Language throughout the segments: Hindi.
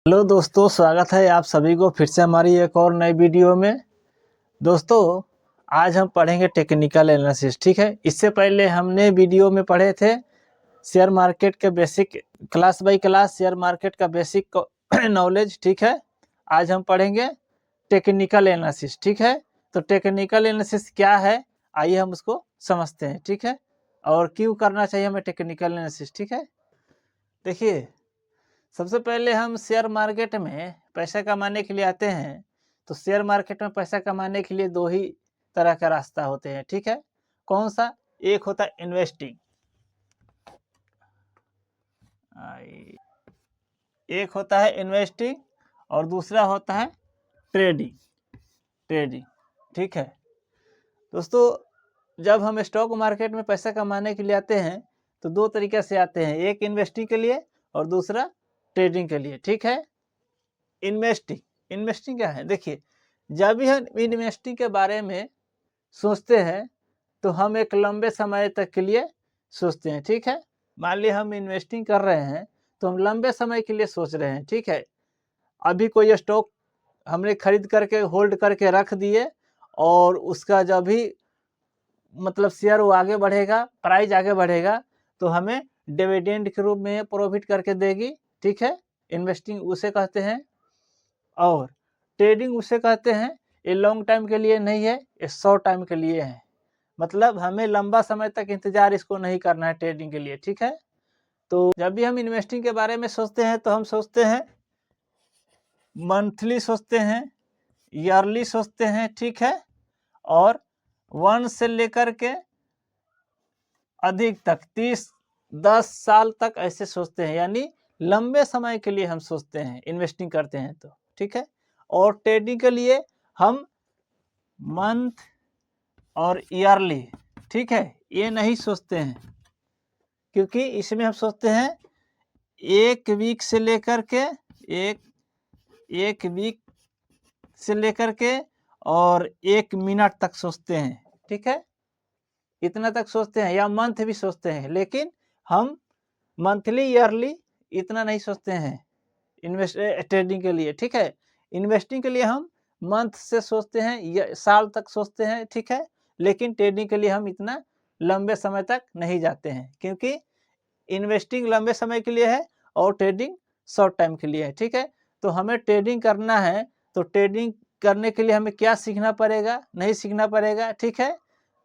हेलो दोस्तों, स्वागत है आप सभी को फिर से हमारी एक और नई वीडियो में। दोस्तों, आज हम पढ़ेंगे टेक्निकल एनालिसिस। ठीक है, इससे पहले हमने वीडियो में पढ़े थे शेयर मार्केट के basic, class by class share market का बेसिक नॉलेज। ठीक है, आज हम पढ़ेंगे टेक्निकल एनालिसिस। ठीक है, तो टेक्निकल एनालिसिस क्या है, आइए हम उसको समझते हैं। ठीक है, और क्यों करना चाहिए हमें टेक्निकल एनालिसिस। ठीक है, देखिए, सबसे पहले हम शेयर मार्केट में पैसा कमाने के लिए आते हैं। तो शेयर मार्केट में पैसा कमाने के लिए दो ही तरह का रास्ता होते हैं। ठीक है, कौन सा? एक होता है इन्वेस्टिंग, एक होता है इन्वेस्टिंग और दूसरा होता है ट्रेडिंग। ठीक है दोस्तों, जब हम स्टॉक मार्केट में पैसा कमाने के लिए आते हैं तो दो तरीके से आते हैं, एक इन्वेस्टिंग के लिए और दूसरा ट्रेडिंग के लिए। ठीक है, इन्वेस्टिंग क्या है? देखिए, जब भी हम इन्वेस्टिंग के बारे में सोचते हैं तो हम एक लंबे समय तक के लिए सोचते हैं। ठीक है, मान लीजिए हम इन्वेस्टिंग कर रहे हैं तो हम लंबे समय के लिए सोच रहे हैं। ठीक है, अभी कोई स्टॉक हमने खरीद करके होल्ड करके रख दिए और उसका जब भी मतलब शेयर वो आगे बढ़ेगा, प्राइस आगे बढ़ेगा तो हमें डिविडेंड के रूप में प्रॉफिट करके देगी। ठीक है, इन्वेस्टिंग उसे कहते हैं। और ट्रेडिंग उसे कहते हैं, ये लॉन्ग टाइम के लिए नहीं है, ये शॉर्ट टाइम के लिए है। मतलब हमें लंबा समय तक इंतजार इसको नहीं करना है ट्रेडिंग के लिए। ठीक है, तो जब भी हम इन्वेस्टिंग के बारे में सोचते हैं तो हम सोचते हैं मंथली, सोचते हैं ईयरली, सोचते हैं। ठीक है, और 1 से लेकर के अधिक तक 10 साल तक ऐसे सोचते हैं, यानी लंबे समय के लिए हम सोचते हैं इन्वेस्टिंग करते हैं तो। ठीक है, और ट्रेडिंग के लिए हम मंथ और ईयरली, ठीक है, ये नहीं सोचते हैं, क्योंकि इसमें हम सोचते हैं एक वीक से लेकर के एक वीक से लेकर के और 1 मिनट तक सोचते हैं। ठीक है, इतना तक सोचते हैं, या मंथ भी सोचते हैं, लेकिन हम मंथली ईयरली इतना नहीं सोचते हैं ट्रेडिंग के लिए। ठीक है, इन्वेस्टिंग के लिए हम मंथ से सोचते हैं या साल तक सोचते हैं। ठीक है, लेकिन ट्रेडिंग के लिए हम इतना लंबे समय तक नहीं जाते हैं, क्योंकि इन्वेस्टिंग लंबे समय के लिए है और ट्रेडिंग शॉर्ट टाइम के लिए है। ठीक है, तो हमें ट्रेडिंग करना है तो ट्रेडिंग करने के लिए हमें क्या सीखना पड़ेगा? नहीं सीखना पड़ेगा। ठीक है,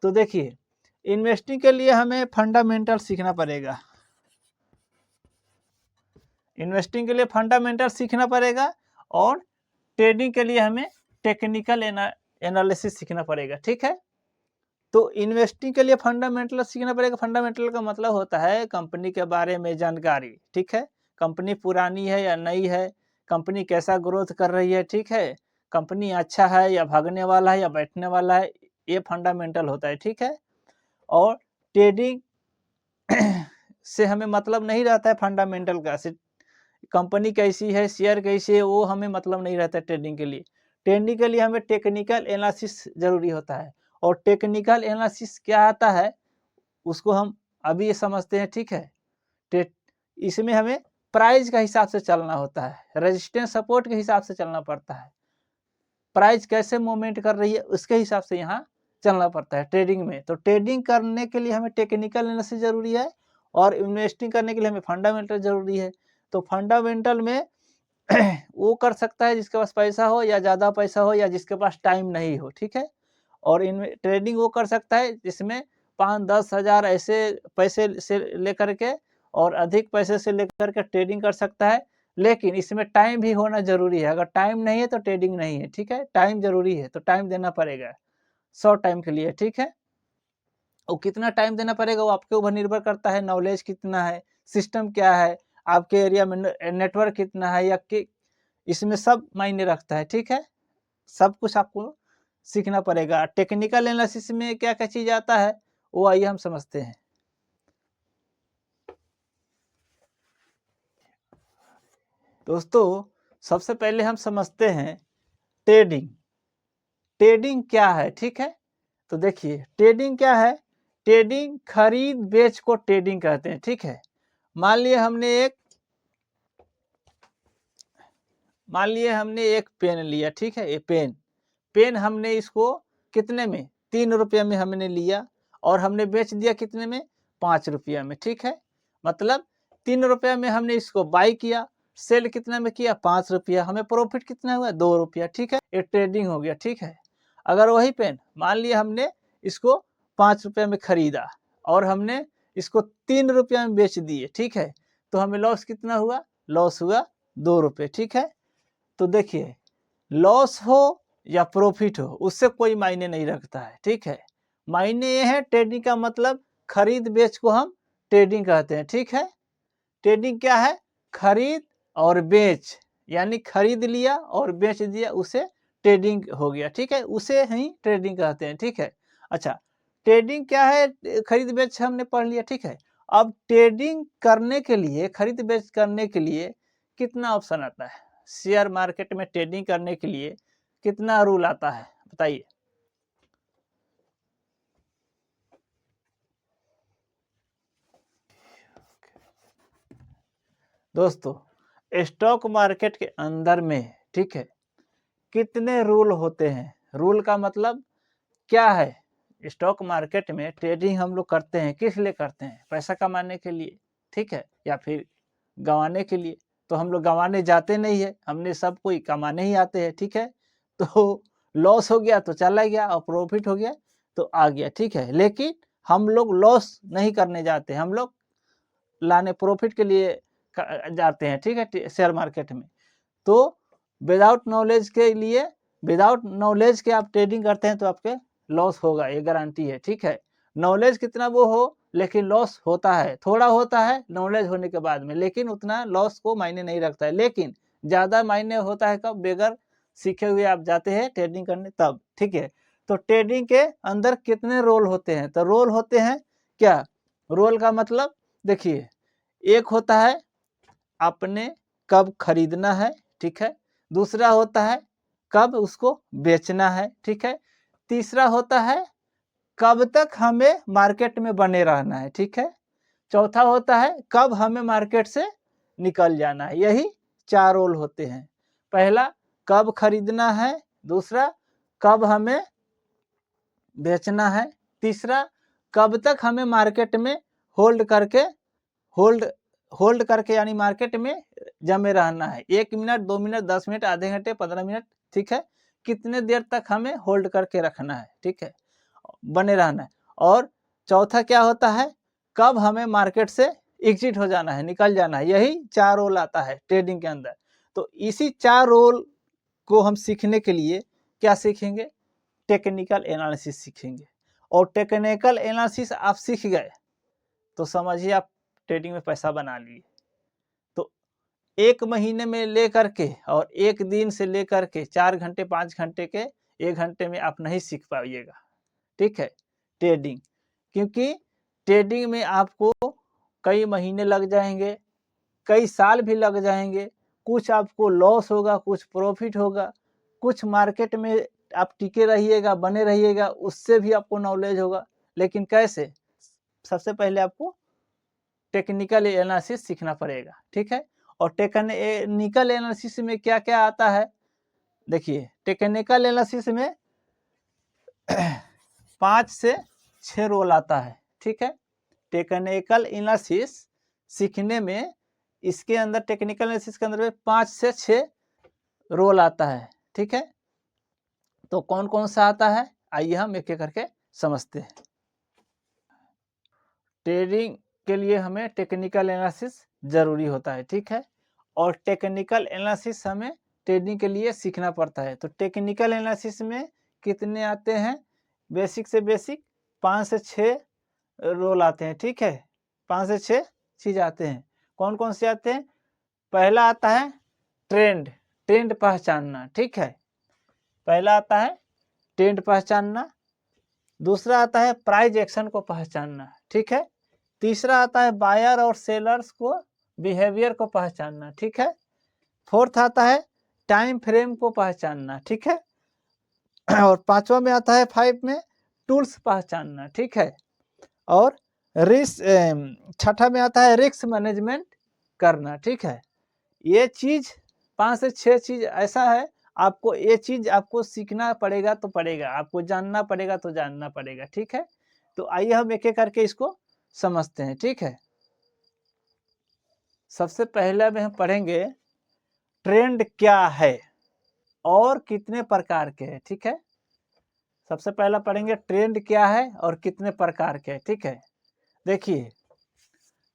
तो देखिए, इन्वेस्टिंग के लिए हमें फंडामेंटल सीखना पड़ेगा, इन्वेस्टिंग के लिए फंडामेंटल सीखना पड़ेगा और ट्रेडिंग के लिए हमें टेक्निकल एनालिसिस सीखना पड़ेगा। ठीक है, तो इन्वेस्टिंग के लिए फंडामेंटल सीखना पड़ेगा। फंडामेंटल का मतलब होता है कंपनी के बारे में जानकारी। ठीक है, कंपनी पुरानी है या नई है, कंपनी कैसा ग्रोथ कर रही है। ठीक है, कंपनी अच्छा है या भागने वाला है या बैठने वाला है, ये फंडामेंटल होता है। ठीक है, और ट्रेडिंग से हमें मतलब नहीं रहता है फंडामेंटल का, कंपनी कैसी है, शेयर कैसी है, वो हमें मतलब नहीं रहता है ट्रेडिंग के लिए। ट्रेडिंग के लिए हमें टेक्निकल एनालिसिस जरूरी होता है, और टेक्निकल एनालिसिस क्या आता है उसको हम अभी समझते हैं। ठीक है, इसमें हमें प्राइस का हिसाब से चलना होता है, रेजिस्टेंस सपोर्ट के हिसाब से चलना पड़ता है, प्राइस कैसे मूवमेंट कर रही है उसके हिसाब से यहाँ चलना पड़ता है ट्रेडिंग में। तो ट्रेडिंग करने के लिए हमें टेक्निकल एनालिसिस जरूरी है और इन्वेस्टिंग करने के लिए हमें फंडामेंटल जरूरी है। तो फंडामेंटल में वो कर सकता है जिसके पास पैसा हो या ज़्यादा पैसा हो या जिसके पास टाइम नहीं हो। ठीक है, और इन ट्रेडिंग वो कर सकता है जिसमें 5-10 हज़ार ऐसे पैसे से लेकर के और अधिक पैसे से लेकर के ट्रेडिंग कर सकता है, लेकिन इसमें टाइम भी होना जरूरी है। अगर टाइम नहीं है तो ट्रेडिंग नहीं है। ठीक है, टाइम जरूरी है, तो टाइम देना पड़ेगा शॉर्ट टाइम के लिए। ठीक है, और कितना टाइम देना पड़ेगा वो आपके ऊपर निर्भर करता है, नॉलेज कितना है, सिस्टम क्या है, आपके एरिया में नेटवर्क कितना है, या कि इसमें सब मायने रखता है। ठीक है, सब कुछ आपको सीखना पड़ेगा। टेक्निकल एनालिसिस में क्या क्या चीज आता है वो आइए हम समझते हैं। दोस्तों, सबसे पहले हम समझते हैं ट्रेडिंग। ट्रेडिंग क्या है? ठीक है, तो देखिए, ट्रेडिंग क्या है? ट्रेडिंग खरीद बेच को ट्रेडिंग कहते हैं। ठीक है, मान लिया हमने एक मान लिए हमने एक पेन लिया, ठीक है, ये पेन हमने इसको कितने में, 3 रुपये में हमने लिया और हमने बेच दिया कितने में, 5 रुपया में, ठीक है। मतलब 3 रुपया में हमने इसको बाई किया, सेल कितना में किया, 5 रुपया, हमें प्रॉफिट कितना हुआ, 2 रुपया, ठीक है। ये ट्रेडिंग हो गया, ठीक है। अगर वही पेन मान लिया हमने इसको 5 रुपये में खरीदा और हमने इसको 3 रुपया में बेच दिए, ठीक है, तो हमें लॉस कितना हुआ, लॉस हुआ 2 रुपये, ठीक है। तो देखिए लॉस हो या प्रॉफिट हो उससे कोई मायने नहीं रखता है, ठीक है। मायने ये है, ट्रेडिंग का मतलब खरीद बेच को हम ट्रेडिंग कहते हैं, ठीक है। ट्रेडिंग क्या है, खरीद और बेच, यानी खरीद लिया और बेच दिया, उसे ट्रेडिंग हो गया, ठीक है, उसे ही ट्रेडिंग कहते हैं, ठीक है। अच्छा, ट्रेडिंग क्या है, खरीद बेच हमने पढ़ लिया, ठीक है। अब ट्रेडिंग करने के लिए, खरीद बेच करने के लिए कितना ऑप्शन आता है, शेयर मार्केट में ट्रेडिंग करने के लिए कितना रूल आता है, बताइए। दोस्तों स्टॉक मार्केट के अंदर में, ठीक है, कितने रूल होते हैं। रूल का मतलब क्या है, स्टॉक मार्केट में ट्रेडिंग हम लोग करते हैं किस लिए करते हैं, पैसा कमाने के लिए, ठीक है, या फिर गंवाने के लिए। तो हम लोग गंवाने जाते नहीं है, हमने सब कोई कमाने ही आते हैं, ठीक है। तो लॉस हो गया तो चला गया और प्रॉफिट हो गया तो आ गया, ठीक है। लेकिन हम लोग लॉस नहीं करने जाते, हम लोग लाने प्रॉफिट के लिए जाते हैं, ठीक है, शेयर मार्केट में। तो विदाउट नॉलेज के लिए, विदाउट नॉलेज के आप ट्रेडिंग करते हैं तो आपके लॉस होगा, ये गारंटी है, ठीक है। नॉलेज कितना वो हो लेकिन लॉस होता है, थोड़ा होता है नॉलेज होने के बाद में, लेकिन उतना लॉस को मायने नहीं रखता है। लेकिन ज़्यादा मायने होता है कब, बगैर सीखे हुए आप जाते हैं ट्रेडिंग करने तब, ठीक है। तो ट्रेडिंग के अंदर कितने रोल होते हैं, तो रोल होते हैं क्या, रोल का मतलब देखिए, एक होता है आपने कब खरीदना है, ठीक है। दूसरा होता है कब उसको बेचना है, ठीक है। तीसरा होता है कब तक हमें मार्केट में बने रहना है, ठीक है। चौथा होता है कब हमें मार्केट से निकल जाना है। यही 4 रोल होते हैं। पहला कब खरीदना है, दूसरा कब हमें बेचना है, तीसरा कब तक हमें मार्केट में होल्ड करके होल्ड करके यानी मार्केट में जमे रहना है, 1 मिनट 2 मिनट 10 मिनट आधे घंटे 15 मिनट, ठीक है, कितने देर तक हमें होल्ड करके रखना है, ठीक है, बने रहना है। और चौथा क्या होता है, कब हमें मार्केट से एग्जिट हो जाना है, निकल जाना है। यही 4 रोल आता है ट्रेडिंग के अंदर। तो इसी 4 रोल को हम सीखने के लिए क्या सीखेंगे, टेक्निकल एनालिसिस सीखेंगे। और टेक्निकल एनालिसिस आप सीख गए तो समझिए आप ट्रेडिंग में पैसा बना लिए। तो 1 महीने में लेकर के और 1 दिन से लेकर के 4 घंटे 5 घंटे के 1 घंटे में आप नहीं सीख पाइएगा, ठीक है, ट्रेडिंग। क्योंकि ट्रेडिंग में आपको कई महीने लग जाएंगे, कई साल भी लग जाएंगे, कुछ आपको लॉस होगा, कुछ प्रॉफिट होगा, कुछ मार्केट में आप टिके रहिएगा, बने रहिएगा, उससे भी आपको नॉलेज होगा। लेकिन कैसे, सबसे पहले आपको टेक्निकल एनालिसिस सीखना पड़ेगा, ठीक है। और टेक्निकल एनालिसिस में क्या क्या आता है, देखिए टेक्निकल एनालिसिस में 5 से 6 रोल आता है, ठीक है। टेक्निकल एनालिसिस सीखने में, इसके अंदर टेक्निकल एनालिसिस के अंदर में 5 से 6 रोल आता है, ठीक है। तो कौन कौन सा आता है, आइए हम एक एक करके समझते हैं। ट्रेडिंग के लिए हमें टेक्निकल एनालिसिस जरूरी होता है, ठीक है। और टेक्निकल एनालिसिस हमें ट्रेडिंग के लिए सीखना पड़ता है। तो टेक्निकल एनालिसिस में कितने आते हैं, बेसिक से बेसिक 5 से 6 रोल आते हैं, ठीक है, 5 से 6 चीज आते हैं। कौन कौन से आते हैं, पहला आता है ट्रेंड पहचानना, ठीक है, पहला आता है ट्रेंड पहचानना। दूसरा आता है प्राइस एक्शन को पहचानना, ठीक है। तीसरा आता है बायर और सेलर्स को बिहेवियर को पहचानना, ठीक है। फोर्थ आता है टाइम फ्रेम को पहचानना, ठीक है। और पांचवा में आता है 5 में टूल्स पहचानना, ठीक है। और छठा में आता है रिस्क मैनेजमेंट करना, ठीक है। ये चीज 5 से 6 चीज़ ऐसा है, आपको ये चीज़ आपको सीखना पड़ेगा तो पड़ेगा, आपको जानना पड़ेगा तो जानना पड़ेगा, ठीक है। तो आइए हम एक एक करके इसको समझते हैं, ठीक है। सबसे पहले में हम पढ़ेंगे ट्रेंड क्या है और कितने प्रकार के हैं, ठीक है। सबसे पहला पढ़ेंगे ट्रेंड क्या है और कितने प्रकार के हैं, ठीक है। देखिए,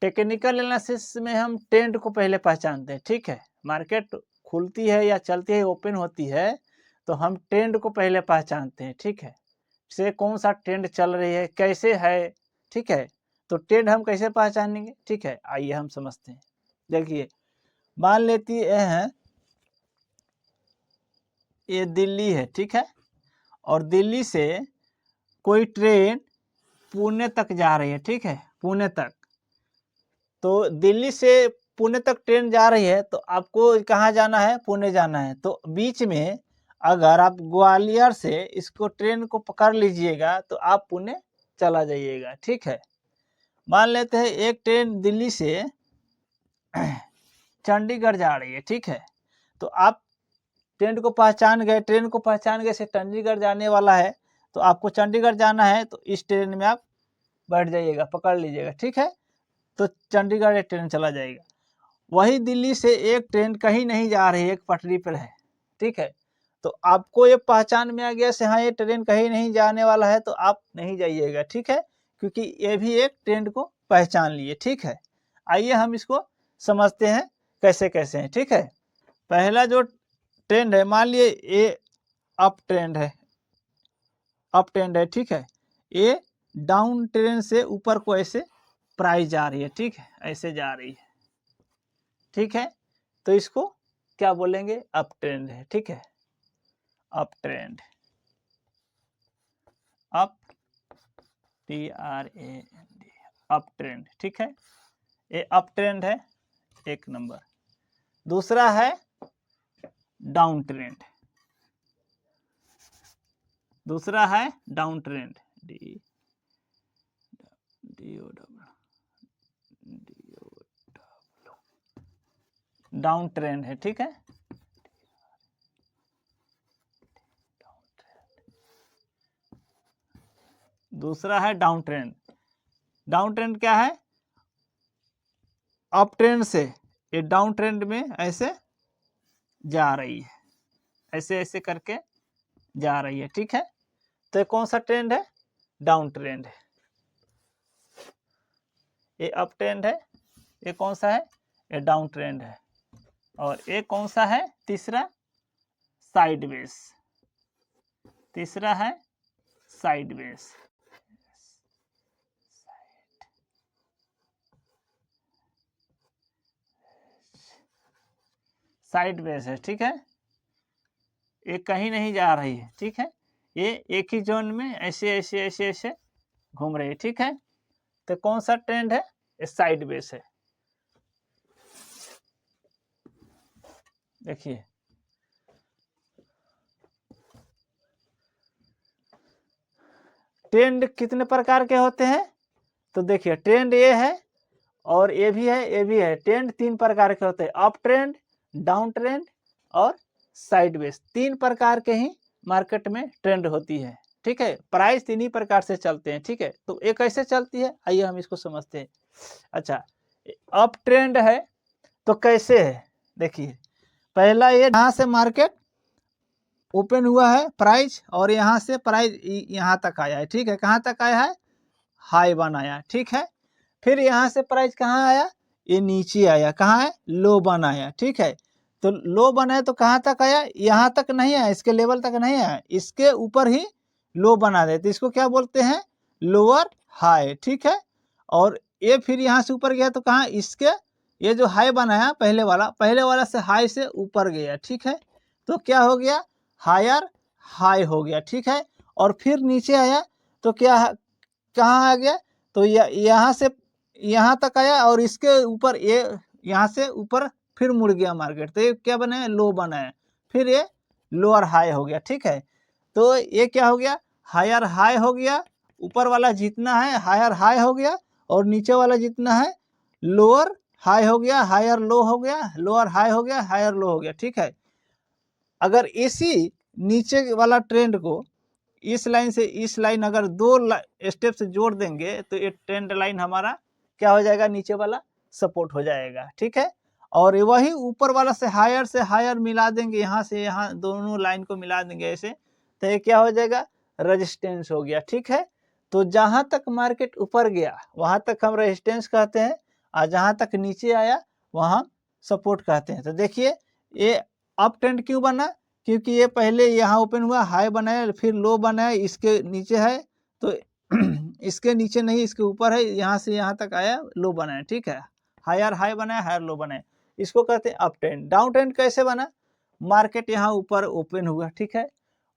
टेक्निकल एनालिसिस में हम ट्रेंड को पहले पहचानते हैं, ठीक है। मार्केट खुलती है या चलती है, ओपन होती है, तो हम ट्रेंड को पहले पहचानते हैं, ठीक है। से कौन सा ट्रेंड चल रही है, कैसे है, ठीक है। तो ट्रेंड हम कैसे पहचानेंगे, ठीक है, आइए हम समझते हैं। देखिए, मान लेती है ये दिल्ली है, ठीक है, और दिल्ली से कोई ट्रेन पुणे तक जा रही है, ठीक है, पुणे तक। तो दिल्ली से पुणे तक ट्रेन जा रही है, तो आपको कहाँ जाना है, पुणे जाना है। तो बीच में अगर आप ग्वालियर से इसको ट्रेन को पकड़ लीजिएगा तो आप पुणे चला जाइएगा, ठीक है। मान लेते हैं एक ट्रेन दिल्ली से चंडीगढ़ जा रही है, ठीक है। तो आप ट्रेन को पहचान गए से चंडीगढ़ जाने वाला है, तो आपको चंडीगढ़ जाना है, तो इस ट्रेन में आप बैठ जाइएगा, पकड़ लीजिएगा, ठीक है। तो चंडीगढ़ एक ट्रेन चला जाएगा। वही दिल्ली से एक ट्रेन कहीं नहीं जा रही है, एक पटरी पर है, ठीक है। तो आपको ये पहचान में आ गया से हाँ ये ट्रेन कहीं नहीं जाने वाला है, तो आप नहीं जाइएगा, ठीक है, क्योंकि ये भी एक ट्रेंड को पहचान लिए, ठीक है। आइए हम इसको समझते हैं कैसे कैसे हैं, ठीक है। पहला जो ट्रेंड है, मान लिए ये अप ट्रेंड है, ठीक है। ये डाउन ट्रेंड से ऊपर को ऐसे प्राइस जा रही है, ठीक है, ऐसे जा रही है, ठीक है। तो इसको क्या बोलेंगे, अप ट्रेंड है, ठीक है। Up trend, up TRAND, up trend, ठीक है। ये अप ट्रेंड है, एक नंबर। दूसरा है डाउन ट्रेंड, डाउन ट्रेंड है, ठीक है। दूसरा है डाउन ट्रेंड। डाउन ट्रेंड क्या है, अप ट्रेंड से ये डाउन ट्रेंड में ऐसे जा रही है, ऐसे ऐसे करके जा रही है, ठीक है। तो ये कौन सा ट्रेंड है, डाउन ट्रेंड है। ये अप ट्रेंड है, ये कौन सा है, ये डाउन ट्रेंड है। और ये कौन सा है, तीसरा साइडवेज, तीसरा है साइडवेज, साइडवेज है, ठीक है। ये कहीं नहीं जा रही है, ठीक है। ये एक ही जोन में ऐसे ऐसे ऐसे ऐसे घूम रही है, ठीक है। तो कौन सा ट्रेंड है, ये साइडवेज है। देखिए, ट्रेंड कितने प्रकार के होते हैं, तो देखिए ट्रेंड ये है और ये भी है, ये भी है। ट्रेंड 3 प्रकार के होते हैं, अप ट्रेंड, डाउन ट्रेंड और साइडवेज। 3 प्रकार के ही मार्केट में ट्रेंड होती है, ठीक है। प्राइस 3 ही प्रकार से चलते हैं, ठीक है। तो ये कैसे चलती है, आइए हम इसको समझते हैं। अच्छा, अप ट्रेंड है तो कैसे है, देखिए पहला ये यहाँ से मार्केट ओपन हुआ है प्राइस, और यहाँ से प्राइस यहाँ तक आया है, ठीक है। कहाँ तक आया है, हाई बनाया, ठीक है। फिर यहाँ से प्राइस कहाँ आया, ये नीचे आया, कहाँ है, लो बनाया, ठीक है। तो लो बनाया तो कहाँ तक आया, यहाँ तक नहीं आया, इसके लेवल तक नहीं आया, इसके ऊपर ही लो बना देते, इसको क्या बोलते हैं, लोअर हाई, ठीक है। और ये फिर यहाँ से ऊपर गया तो कहाँ, इसके ये जो हाई बनाया पहले वाला से हाई से ऊपर गया, ठीक है। तो क्या हो गया, हायर हाई हो गया, ठीक है। और फिर नीचे आया तो क्या, कहाँ आ गया, तो यहाँ से यहाँ तक आया, और इसके ऊपर ये यहाँ से ऊपर फिर मुड़ गया मार्केट, तो ये क्या बनाया, लो बनाया, फिर ये लोअर हाई हो गया, ठीक है। तो ये क्या हो गया, हायर हाई हो गया, ऊपर वाला जितना है हायर हाई हो गया, और नीचे वाला जितना है लोअर हाई हो गया, हायर लो हो गया, लोअर हाई हो गया, हायर लो हो गया, ठीक है। अगर इसी नीचे वाला ट्रेंड को इस लाइन से इस लाइन अगर 2 स्टेप से जोड़ देंगे तो ये ट्रेंड लाइन हमारा क्या हो जाएगा, नीचे वाला सपोर्ट हो जाएगा, ठीक है। और वही ऊपर वाला से हायर मिला देंगे, यहाँ से यहाँ दोनों लाइन को मिला देंगे ऐसे, तो ये क्या हो जाएगा, रेजिस्टेंस हो गया, ठीक है। तो जहां तक मार्केट ऊपर गया वहां तक हम रेजिस्टेंस कहते हैं, और जहां तक नीचे आया वहां सपोर्ट कहते हैं। तो देखिए ये अप ट्रेंड क्यों बना, क्योंकि ये पहले यहाँ ओपन हुआ, हाई बनाया, फिर लो बनाया, इसके नीचे है तो इसके नीचे नहीं, इसके ऊपर है, यहाँ से यहाँ तक आया, लो बनाया, ठीक है। हायर हाई बनाया, हायर लो बनाया, इसको कहते हैं अप ट्रेंड। डाउन ट्रेंड कैसे बना, मार्केट यहाँ ऊपर ओपन हुआ, ठीक है,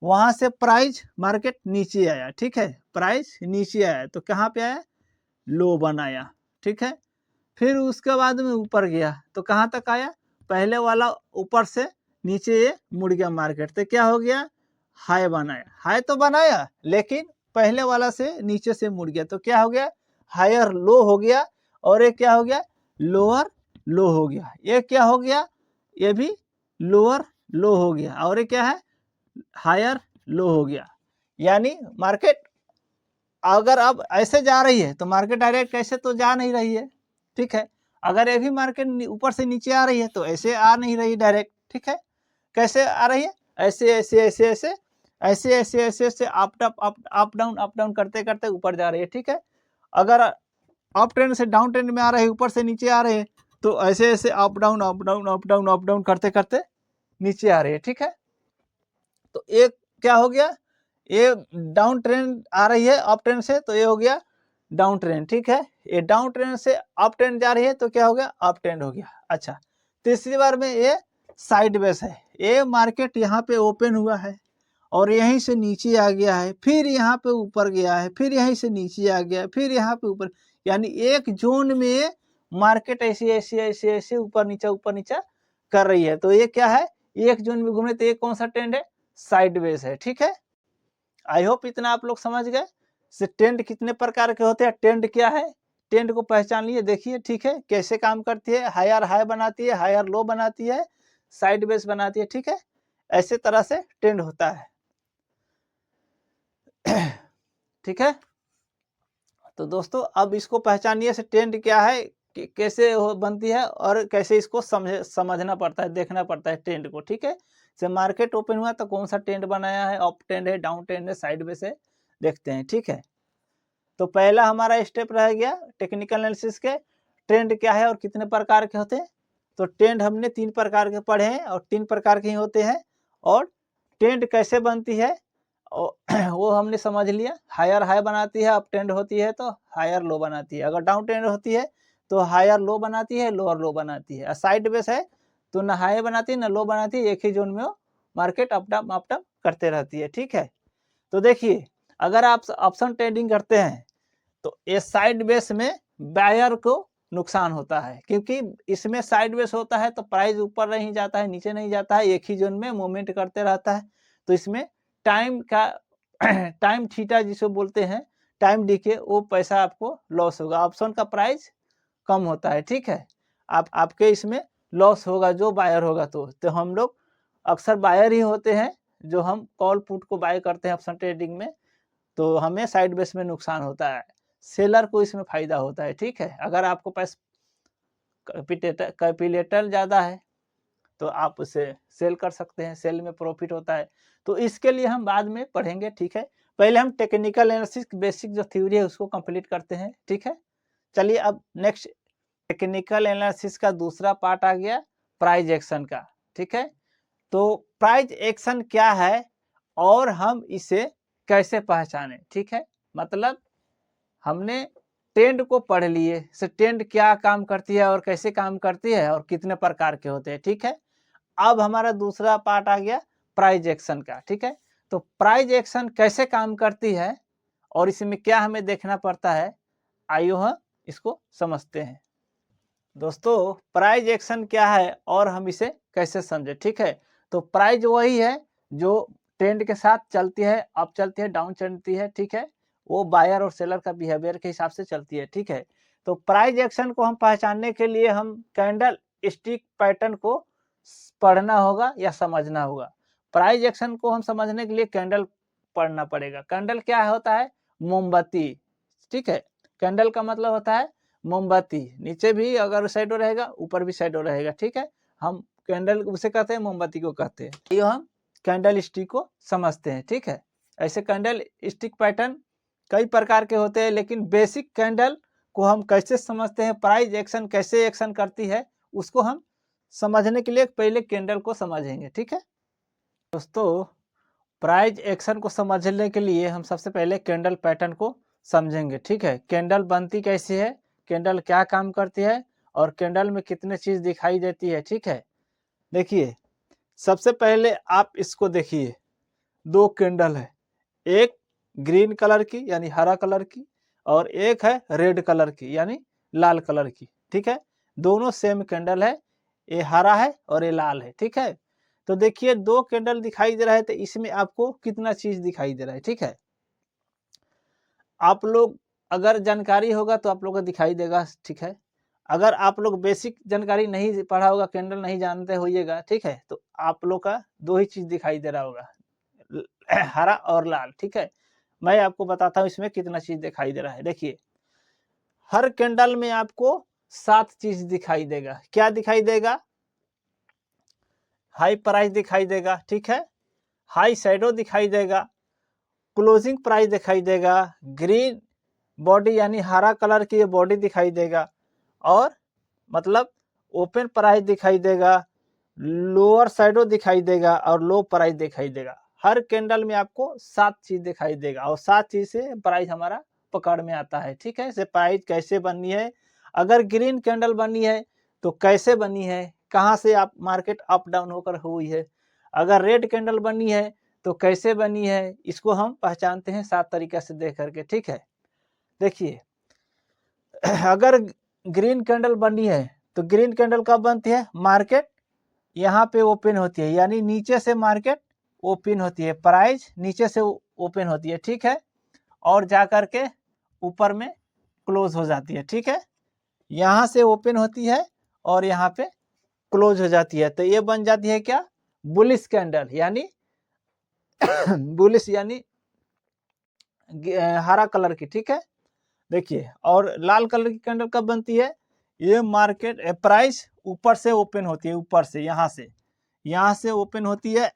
वहां से प्राइस मार्केट नीचे आया, ठीक है, प्राइस नीचे आया तो कहाँ पे आया, लो बनाया, ठीक है। फिर उसके बाद में ऊपर गया तो कहाँ तक आया, पहले वाला ऊपर से नीचे ये मुड़ गया मार्केट, तो क्या हो गया, हाई बनाया, हाई तो बनाया लेकिन पहले वाला से नीचे से मुड़ गया, तो क्या हो गया, हायर लो हो गया, और ये क्या हो गया, लोअर लो हो गया, ये क्या हो गया, ये भी लोअर लो हो गया, और ये क्या है, हायर लो हो गया। यानी मार्केट अगर अब ऐसे जा रही है तो मार्केट डायरेक्ट ऐसे तो जा नहीं रही है, ठीक है। अगर ये भी मार्केट ऊपर से नीचे आ रही है तो ऐसे आ नहीं रही डायरेक्ट, ठीक है। कैसे आ रही है, ऐसे ऐसे ऐसे ऐसे ऐसे ऐसे ऐसे ऐसे अप डाउन करते करते ऊपर जा रही है, ठीक है। अगर अप ट्रेंड से डाउन ट्रेंड में आ रहे हैं, ऊपर से नीचे आ रहे हैं, तो ऐसे ऐसे अप डाउन करते करते नीचे आ रही है, ठीक है। तो एक क्या हो गया, ये डाउन ट्रेंड आ रही है अप ट्रेंड से, तो ये हो गया डाउन ट्रेंड, ठीक है। ये डाउन ट्रेंड से अप ट्रेंड जा रही है तो क्या हो गया, अप ट्रेंड हो गया। अच्छा, तीसरी बार में ये साइड वेज है, ये मार्केट यहाँ पे ओपन हुआ है और यहीं से नीचे आ गया है, फिर यहाँ पे ऊपर गया है, फिर यहीं से नीचे आ गया, फिर यहाँ पे ऊपर, यानी एक जोन में मार्केट ऐसे ऐसे ऐसे ऐसे ऊपर नीचा कर रही है। तो ये क्या है, एक जोन में घूमने, तो ये कौन सा ट्रेंड है, साइडवेज है, ठीक है। आई होप इतना आप लोग समझ गए से ट्रेंड कितने प्रकार के होते हैं, ट्रेंड क्या है, ट्रेंड को पहचान लिए, देखिए, ठीक है, कैसे काम करती है, हायर हाई बनाती है, हायर लो बनाती है, साइडवेज बनाती है, ठीक है। ऐसे तरह से ट्रेंड होता है, ठीक है। तो दोस्तों अब इसको पहचानिए से ट्रेंड क्या है, कैसे बनती है, और कैसे इसको समझना पड़ता है, देखना पड़ता है ट्रेंड को, ठीक है। से मार्केट ओपन हुआ तो कौन सा ट्रेंड बनाया है, अप ट्रेंड है, डाउन ट्रेंड है, साइडवेज है, देखते हैं, ठीक है। तो पहला हमारा स्टेप रह गया टेक्निकल एनालिसिस के, ट्रेंड क्या है और कितने प्रकार के होते हैं। तो ट्रेंड हमने 3 प्रकार के पढ़े हैं और 3 प्रकार के ही होते हैं, और ट्रेंड कैसे बनती है वो हमने समझ लिया, हायर हाई बनाती है, अप ट्रेंड होती है तो हायर लो बनाती है, अगर डाउन ट्रेंड होती है तो हायर लो बनाती है, लोअर लो बनाती है, साइड वेज है तो न हाई बनाती है न लो बनाती है, एक ही जोन में वो मार्केट अप डाउन करते रहती है, ठीक है। तो देखिए अगर आप ऑप्शन ट्रेडिंग करते हैं तो ये साइड बेस में बायर को नुकसान होता है, क्योंकि इसमें साइड बेस होता है तो प्राइस ऊपर नहीं जाता है, नीचे नहीं जाता है, एक ही जोन में मूवमेंट करते रहता है। तो इसमें टाइम का टाइम थीटा जिसे बोलते हैं, टाइम डीके, वो पैसा आपको लॉस होगा, ऑप्शन का प्राइस कम होता है, ठीक है। आपके इसमें लॉस होगा जो बायर होगा। तो हम लोग अक्सर बायर ही होते हैं, जो हम कॉल पुट को बाय करते हैं ऑप्शन ट्रेडिंग में, तो हमें साइड बेस में नुकसान होता है, सेलर को इसमें फायदा होता है, ठीक है। अगर आपको पास कैपिटल ज़्यादा है तो आप उसे सेल कर सकते हैं, सेल में प्रॉफिट होता है। तो इसके लिए हम बाद में पढ़ेंगे, ठीक है। पहले हम टेक्निकल एनालिसिस बेसिक जो थ्योरी है उसको कंप्लीट करते हैं, ठीक है। चलिए अब नेक्स्ट टेक्निकल एनालिसिस का दूसरा पार्ट आ गया प्राइस एक्शन का, ठीक है। तो प्राइस एक्शन क्या है और हम इसे कैसे पहचाने, ठीक है। मतलब हमने ट्रेंड को पढ़ लिए, से ट्रेंड क्या काम करती है और कैसे काम करती है और कितने प्रकार के होते हैं, ठीक है। अब हमारा दूसरा पार्ट आ गया प्राइस एक्शन का, ठीक है। तो प्राइस एक्शन कैसे काम करती है और इसमें क्या हमें देखना पड़ता है, आइए हम इसको समझते हैं। दोस्तों प्राइस एक्शन क्या है और हम इसे कैसे समझे, ठीक है। तो प्राइस वही है जो ट्रेंड के साथ चलती है, अप चलती है, डाउन चलती है, ठीक है। वो बायर और सेलर का बिहेवियर के हिसाब से चलती है, ठीक है। तो प्राइस एक्शन को हम पहचानने के लिए हम कैंडल स्टिक पैटर्न को पढ़ना होगा या समझना होगा। प्राइस एक्शन को हम समझने के लिए कैंडल पढ़ना पड़ेगा। कैंडल क्या होता है? मोमबत्ती, ठीक है। कैंडल का मतलब होता है मोमबत्ती, नीचे भी अगर शैडो रहेगा ऊपर भी शैडो रहेगा, ठीक है। हम कैंडल उसे कहते हैं, मोमबत्ती को कहते हैं। ये हम कैंडल स्टिक को समझते हैं, ठीक है। ऐसे कैंडल स्टिक पैटर्न कई प्रकार के होते हैं, लेकिन बेसिक कैंडल को हम कैसे समझते हैं, प्राइस एक्शन कैसे एक्शन करती है, उसको हम समझने के लिए पहले कैंडल को समझेंगे, ठीक है। दोस्तों, प्राइस एक्शन को समझने के लिए हम सबसे पहले कैंडल पैटर्न को समझेंगे, ठीक है। कैंडल बनती कैसी है, कैंडल क्या काम करती है, और कैंडल में कितने चीज दिखाई देती है, ठीक है। देखिए, सबसे पहले आप इसको देखिए, दो कैंडल है, एक ग्रीन कलर की यानी हरा कलर की, और एक है रेड कलर की यानी लाल कलर की, ठीक है। दोनों सेम कैंडल है, ये हरा है और ये लाल है, ठीक है। तो देखिए, दो कैंडल दिखाई दे रहा है, तो इसमें आपको कितना चीज दिखाई दे रहा है, ठीक है। आप लोग अगर जानकारी होगा तो आप लोग को दिखाई देगा, ठीक है। अगर आप लोग बेसिक जानकारी नहीं पढ़ा होगा, कैंडल नहीं जानते होइएगा, ठीक है, तो आप लोग का दो ही चीज दिखाई दे रहा होगा, हरा और लाल, ठीक है। मैं आपको बताता हूँ इसमें कितना चीज दिखाई दे रहा है। देखिए, हर कैंडल में आपको 7 चीज दिखाई देगा। क्या दिखाई देगा? हाई प्राइस दिखाई देगा, ठीक है, हाई शैडो दिखाई देगा, क्लोजिंग प्राइस दिखाई देगा, ग्रीन बॉडी यानी हरा कलर की बॉडी दिखाई देगा, और मतलब ओपन प्राइस दिखाई देगा, लोअर शैडो दिखाई देगा, और लो प्राइस दिखाई देगा। हर कैंडल में आपको 7 चीज दिखाई देगा, और 7 चीज से प्राइस हमारा पकड़ में आता है, ठीक है। से प्राइस कैसे बनी है, अगर ग्रीन कैंडल बनी है तो कैसे बनी है, कहाँ से आप मार्केट अप डाउन होकर हुई है, अगर रेड कैंडल बनी है तो कैसे बनी है, इसको हम पहचानते हैं 7 तरीके से देख करके, ठीक है। देखिए, अगर ग्रीन कैंडल बनी है तो ग्रीन कैंडल कब बनती है? मार्केट यहाँ पे ओपन होती है, यानी नीचे से मार्केट ओपन होती है, प्राइस नीचे से ओपन होती है, ठीक है, और जा करके ऊपर में क्लोज हो जाती है, ठीक है। यहाँ से ओपन होती है और यहाँ पे क्लोज हो जाती है, तो ये बन जाती है क्या? बुलिश कैंडल, यानी बुलिश यानी हरा कलर की, ठीक है। देखिए, और लाल कलर की कैंडल कब बनती है? ये मार्केट प्राइस ऊपर से ओपन होती है, ऊपर से यहाँ से ओपन होती है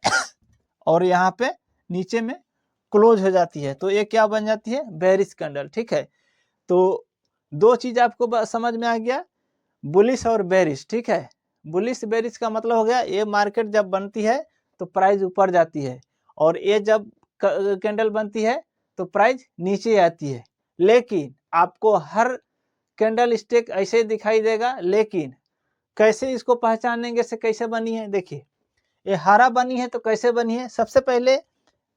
और यहाँ पे नीचे में क्लोज हो जाती है, तो ये क्या बन जाती है? बेरिश कैंडल, ठीक है। तो दो चीज आपको समझ में आ गया, बुलिश और बेरिश, ठीक है। बुलिश बेरिश का मतलब हो गया, ये मार्केट जब बनती है तो प्राइस ऊपर जाती है, और ये जब कैंडल बनती है तो प्राइस नीचे आती है। लेकिन आपको हर कैंडल स्टिक ऐसे दिखाई देगा, लेकिन कैसे इसको पहचानेंगे से कैसे बनी है? देखिए, ये हरा बनी है तो कैसे बनी है? सबसे पहले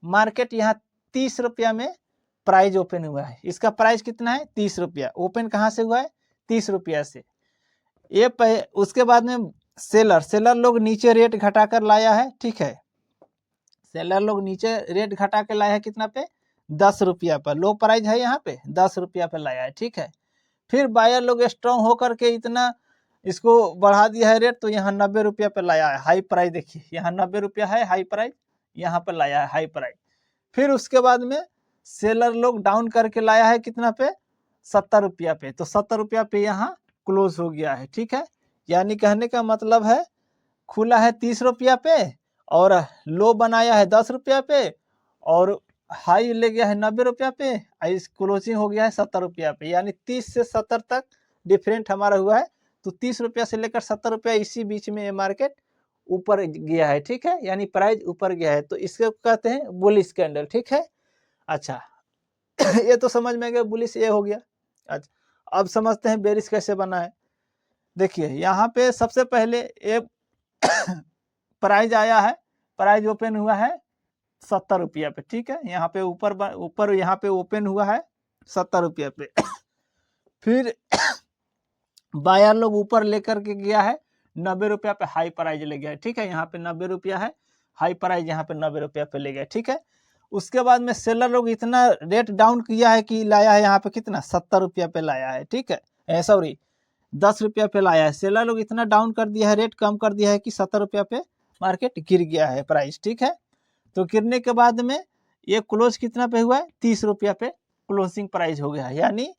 मार्केट यहाँ 30 रुपया में प्राइस ओपन हुआ है, इसका प्राइस कितना है? 30 रुपया। ओपन कहाँ से हुआ है? 30 रुपया से। ये उसके बाद में सेलर लोग नीचे रेट घटाकर लाया है, ठीक है। सेलर लोग नीचे रेट घटा के लाया है, कितना पे? 10 रुपया पर। लो प्राइस है यहाँ पे 10 रुपया पे लाया है, ठीक है। फिर बायर लोग स्ट्रॉन्ग होकर के इतना इसको बढ़ा दिया है रेट, तो यहाँ 90 रुपया पे लाया है हाई प्राइस। देखिए, यहाँ 90 रुपया है हाई प्राइस, यहाँ पर लाया है हाई प्राइस। फिर उसके बाद में सेलर लोग डाउन करके लाया है कितना पे? 70 रुपया पे। तो 70 रुपया पे यहाँ क्लोज हो गया है, ठीक है। यानी कहने का मतलब है, खुला है 30 रुपया पे और लो बनाया है 10 रुपया पे, और हाई ले गया है 90 रुपया पे, इस क्लोजिंग हो गया है 70 रुपया पे। यानी 30 से 70 तक डिफरेंट हमारा हुआ है। तो 30 रुपया से लेकर 70 रुपया, इसी बीच में ये मार्केट ऊपर गया है, ठीक है, यानी प्राइस ऊपर गया है, तो इसको कहते हैं बुलिश कैंडल, ठीक है। अच्छा ये तो समझ में गया, बुलिश ये हो गया। अच्छा, अब समझते हैं बेरिश कैसे बना है। देखिए, यहाँ पे सबसे पहले ये प्राइस आया है, प्राइस ओपन हुआ है 70 रुपया पे, ठीक है। यहाँ पे ऊपर यहाँ पे ओपन हुआ है 70 रुपया पे। फिर बायर लोग ऊपर लेकर के गया है 90 रुपया पे, हाई प्राइस ले गया है, ठीक है। यहाँ पे 90 रुपया है, हाई प्राइस यहाँ पे 90 रुपया पे ले गया, ठीक है। उसके बाद में सेलर लोग इतना रेट डाउन किया है कि लाया है यहाँ पे कितना? 70 रुपया पे लाया है, ठीक है। सॉरी 10 रुपया पे लाया है, सेलर लोग इतना डाउन कर दिया है, रेट कम कर दिया है कि 70 रुपया पे मार्केट गिर गया है प्राइस, ठीक है। तो गिरने के बाद में ये क्लोज कितना पे हुआ है, 30 रुपया पे क्लोजिंग प्राइस हो गया है, यानी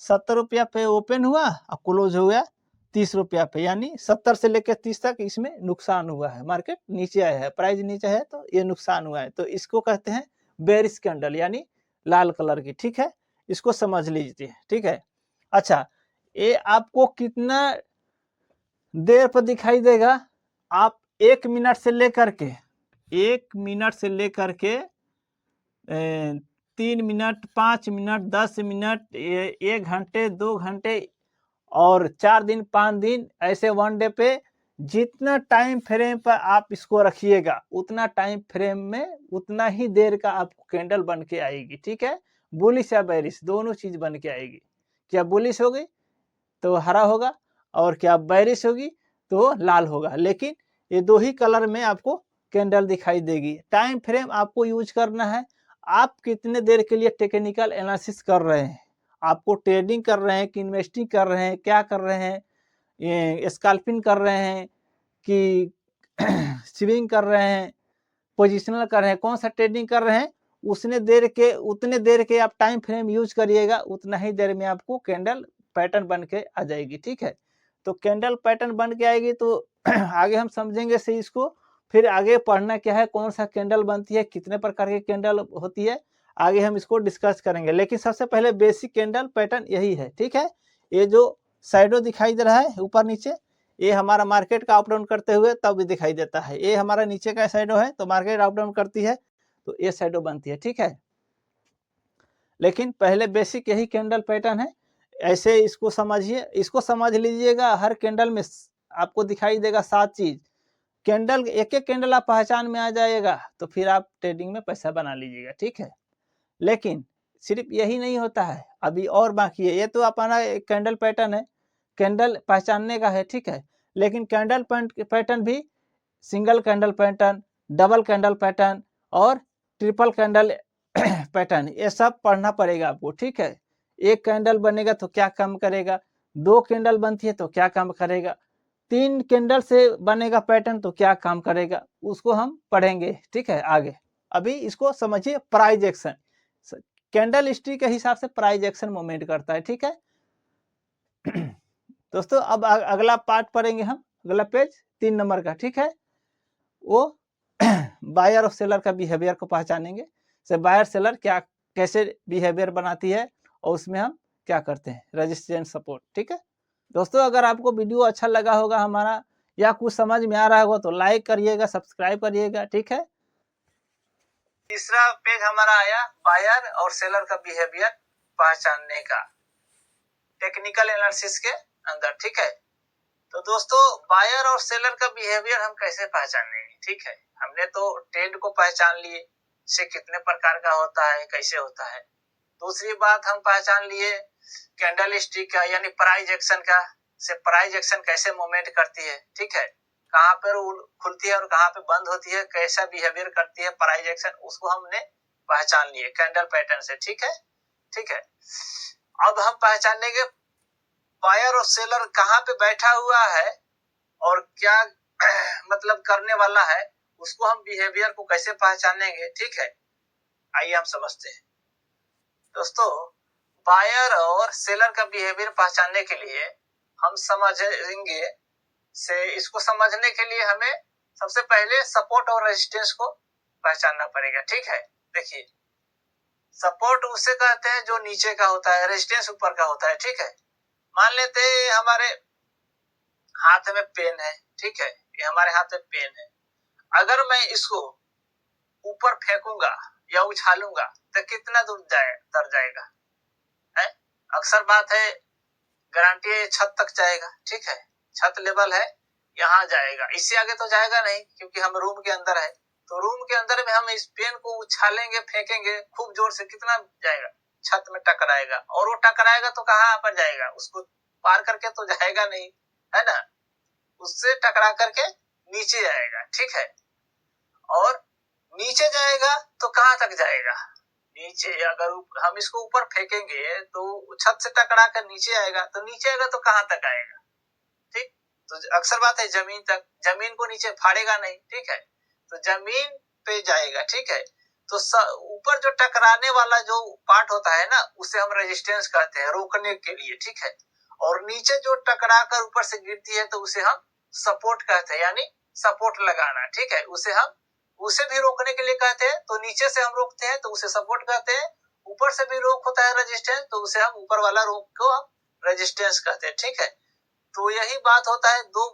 70 रुपया पे ओपन हुआ और क्लोज हो गया 30 रुपया पे, यानी 70 से लेकर 30 तक इसमें नुकसान हुआ है, मार्केट नीचे आया है, प्राइस नीचे है तो ये नुकसान हुआ है। तो इसको कहते हैं बेरिश कैंडल, यानी लाल कलर की, ठीक है, इसको समझ लीजिए, ठीक है। अच्छा, ये आपको कितना देर पर दिखाई देगा, आप 1 मिनट से लेकर के 3 मिनट, 5 मिनट, 10 मिनट, 1 घंटे, 2 घंटे और 4 दिन, 5 दिन, ऐसे वन डे पे जितना टाइम फ्रेम पर आप इसको रखिएगा उतना टाइम फ्रेम में उतना ही देर का आपको कैंडल बन के आएगी, ठीक है। बुलिश या बेरिश दोनों चीज बन के आएगी। क्या बुलिश होगी तो हरा होगा और क्या बेरिश होगी तो लाल होगा, लेकिन ये दो ही कलर में आपको कैंडल दिखाई देगी। टाइम फ्रेम आपको यूज करना है, आप कितने देर के लिए टेक्निकल एनालिसिस कर रहे हैं, आपको ट्रेडिंग कर रहे हैं कि इन्वेस्टिंग कर रहे हैं, क्या कर रहे हैं, ये स्कैल्पिंग कर रहे हैं कि स्विंग कर रहे हैं, पोजिशनल कर रहे हैं, कौन सा ट्रेडिंग कर रहे हैं, उतने देर के आप टाइम फ्रेम यूज करिएगा, उतना ही देर में आपको कैंडल पैटर्न बन के आ जाएगी, ठीक है। तो कैंडल पैटर्न बन के आएगी तो आगे हम समझेंगे से इसको, फिर आगे पढ़ना क्या है, कौन सा कैंडल बनती है, कितने प्रकार की कैंडल होती है, आगे हम इसको डिस्कस करेंगे। लेकिन सबसे पहले बेसिक कैंडल पैटर्न यही है, ठीक है। ये जो शैडो दिखाई दे रहा है ऊपर नीचे, ये हमारा मार्केट का अप डाउन करते हुए तब भी दिखाई देता है, ये हमारा नीचे का शैडो है, तो मार्केट अप डाउन करती है तो ये शैडो बनती है, ठीक है। लेकिन पहले बेसिक यही कैंडल पैटर्न है, ऐसे इसको समझिए, इसको समझ लीजिएगा। हर कैंडल में आपको दिखाई देगा 7 चीज, कैंडल एक एक कैंडल आप पहचान में आ जाएगा तो फिर आप ट्रेडिंग में पैसा बना लीजिएगा, ठीक है। लेकिन सिर्फ यही नहीं होता है, अभी और बाकी है। ये तो अपना एक कैंडल पैटर्न है, कैंडल पहचानने का है, ठीक है। लेकिन कैंडल पैटर्न भी single candle pattern, double candle pattern और ट्रिपल कैंडल पैटर्न, ये सब पढ़ना पड़ेगा आपको, ठीक है। एक कैंडल बनेगा तो क्या काम करेगा, 2 कैंडल बनती है तो क्या काम करेगा, 3 कैंडल से बनेगा पैटर्न तो क्या काम करेगा, उसको हम पढ़ेंगे, ठीक है आगे। अभी इसको समझिए, प्राइस एक्शन, कैंडल स्टिक के हिसाब से प्राइस एक्शन मूवमेंट करता है, ठीक है। दोस्तों अब अगला पार्ट पढ़ेंगे हम, अगला पेज 3 नंबर का, ठीक है। वो बायर और सेलर का बिहेवियर को पहचानेंगे, से बायर सेलर क्या कैसे बिहेवियर बनाती है और उसमें हम क्या करते हैं, रेजिस्टेंस सपोर्ट, ठीक है। दोस्तों अगर आपको वीडियो अच्छा लगा होगा हमारा या कुछ समझ में आ रहा होगा तो लाइक करिएगा, सब्सक्राइब करिएगा, ठीक है। तीसरा पेज हमारा आया बायर और सेलर का बिहेवियर पहचानने का, टेक्निकल एनालिसिस के अंदर, ठीक है। तो दोस्तों बायर और सेलर का बिहेवियर हम कैसे पहचानेंगे, ठीक है। हमने तो ट्रेंड को पहचान लिए, से कितने प्रकार का होता है, कैसे होता है। दूसरी बात हम पहचान लिए कैंडल स्टिक का, यानी प्राइस एक्शन का, से प्राइस एक्शन कैसे मूवमेंट करती है, ठीक है। कहाँ पर खुलती है और कहाँ पे बंद होती है, कैसा बिहेवियर करती है प्राइस एक्शन, उसको हमने पहचान लिए कैंडल पैटर्न से, ठीक है, ठीक है। अब हम पहचानेंगे बायर और सेलर कहाँ पे बैठा हुआ है और क्या मतलब करने वाला है, उसको हम बिहेवियर को कैसे पहचानेंगे, ठीक है। आइए हम समझते हैं। दोस्तों बायर और सेलर का बिहेवियर पहचानने के लिए हम समझेंगे, से इसको समझने के लिए हमें सबसे पहले सपोर्ट और रेजिस्टेंस को पहचानना पड़ेगा, ठीक है। देखिए सपोर्ट उसे कहते हैं जो नीचे का होता है, रेजिस्टेंस ऊपर का होता है, ठीक है। मान लेते हैं हमारे हाथ में पेन है, ठीक है, ये हमारे हाथ में पेन है, अगर मैं इसको ऊपर फेंकूंगा या उछालूंगा तो कितना दूर तर जाएगा है? अक्सर बात है, गारंटी है छत तक जाएगा, ठीक है, छत लेवल है यहाँ जाएगा, इससे आगे तो जाएगा नहीं क्योंकि हम रूम के अंदर है। तो रूम के अंदर में हम इस पेन को उछालेंगे, फेंकेंगे खूब जोर से, कितना जाएगा, छत में टकराएगा, और वो टकराएगा तो कहाँ पर जाएगा, उसको पार करके तो जाएगा नहीं, है ना, उससे टकरा करके नीचे जाएगा, ठीक है। और नीचे जाएगा तो कहाँ तक जाएगा, नीचे अगर हम इसको ऊपर फेंकेंगे तो छत से टकरा कर नीचे आएगा, तो नीचे आएगा तो कहाँ तक आएगा, ठीक। तो अक्सर बात है जमीन तक, जमीन को नीचे फाड़ेगा नहीं, ठीक है, तो जमीन पे जाएगा, ठीक है। तो ऊपर जो टकराने वाला जो पार्ट होता है ना, उसे हम रेजिस्टेंस कहते हैं, रोकने के लिए, ठीक है। और नीचे जो टकरा कर ऊपर से गिरती है तो उसे हम सपोर्ट कहते हैं, यानी सपोर्ट लगाना, ठीक है। उसे भी रोकने के लिए कहते हैं, तो नीचे से हम रोकते हैं तो उसे सपोर्ट कहते हैं, ऊपर से भी रोक होता है रेजिस्टेंस, तो उसे हम ऊपर वाला रोक को हम रेजिस्टेंस कहते हैं, ठीक है। तो यही बात होता है, दो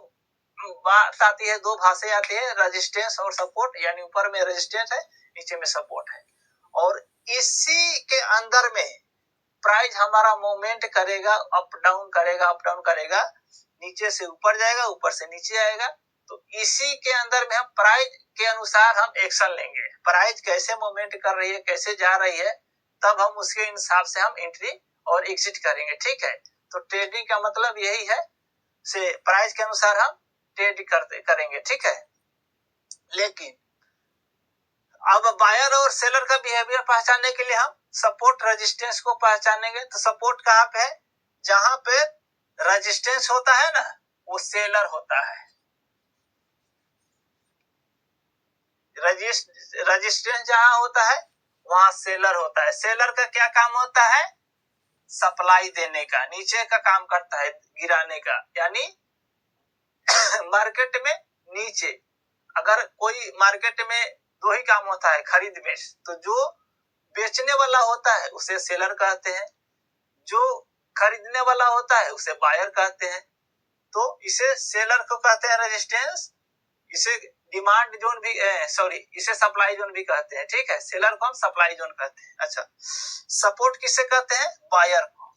बात आती है, दो भाषाएं आती है, रेजिस्टेंस और सपोर्ट, यानी ऊपर में रेजिस्टेंस है, नीचे में सपोर्ट है। और इसी के अंदर में प्राइस हमारा मूवमेंट करेगा, अप डाउन करेगा, अप डाउन करेगा, नीचे से ऊपर जाएगा, ऊपर से नीचे आएगा। तो इसी के अंदर में हम प्राइस के अनुसार हम एक्शन लेंगे, प्राइस कैसे मूवमेंट कर रही है, कैसे जा रही है, तब हम उसके हिसाब से हम एंट्री और एग्जिट करेंगे, ठीक है। तो ट्रेडिंग का मतलब यही है, से प्राइस के अनुसार हम ट्रेड करेंगे, ठीक है। लेकिन अब बायर और सेलर का बिहेवियर पहचानने के लिए हम सपोर्ट रेजिस्टेंस को पहचानेंगे। तो सपोर्ट कहाँ पे है, जहां पे रेजिस्टेंस होता है ना, वो सेलर होता है। रेजिस्टेंस जहां होता है वहां सेलर होता है। सेलर का क्या काम होता है, सप्लाई देने का, नीचे का काम करता है, गिराने का, यानी मार्केट में नीचे, अगर कोई मार्केट में दो ही काम होता है, खरीद बेच, तो जो बेचने वाला होता है उसे सेलर कहते हैं, जो खरीदने वाला होता है उसे बायर कहते हैं। तो इसे सेलर को कहते हैं रेजिस्टेंस, इसे डिमांड जोन भी इसे सप्लाई जोन भी कहते हैं, ठीक है। सेलर को हम सप्लाई जोन कहते हैं। अच्छा, सपोर्ट किसे कहते हैं, बायर को।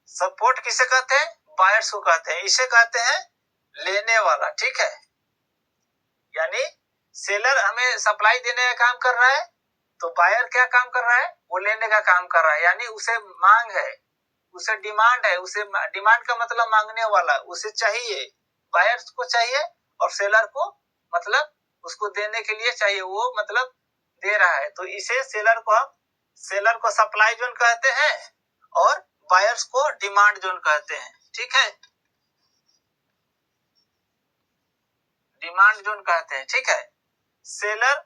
सपोर्ट किसे कहते हैं, बायर्स को कहते हैं। इसे कहते हैं लेने वाला, ठीक है। यानी सेलर हमें सप्लाई देने का काम कर रहा है, तो बायर क्या काम कर रहा है, वो लेने का काम कर रहा है, यानी उसे मांग है, उसे डिमांड है, उसे डिमांड का मतलब मांगने वाला, उसे चाहिए, बायर्स को चाहिए, और सेलर को मतलब उसको देने के लिए चाहिए, वो मतलब दे रहा है। तो इसे सेलर को सप्लाई जोन कहते हैं और बायर्स को डिमांड जोन कहते हैं, ठीक है, डिमांड जोन कहते हैं, ठीक है। सेलर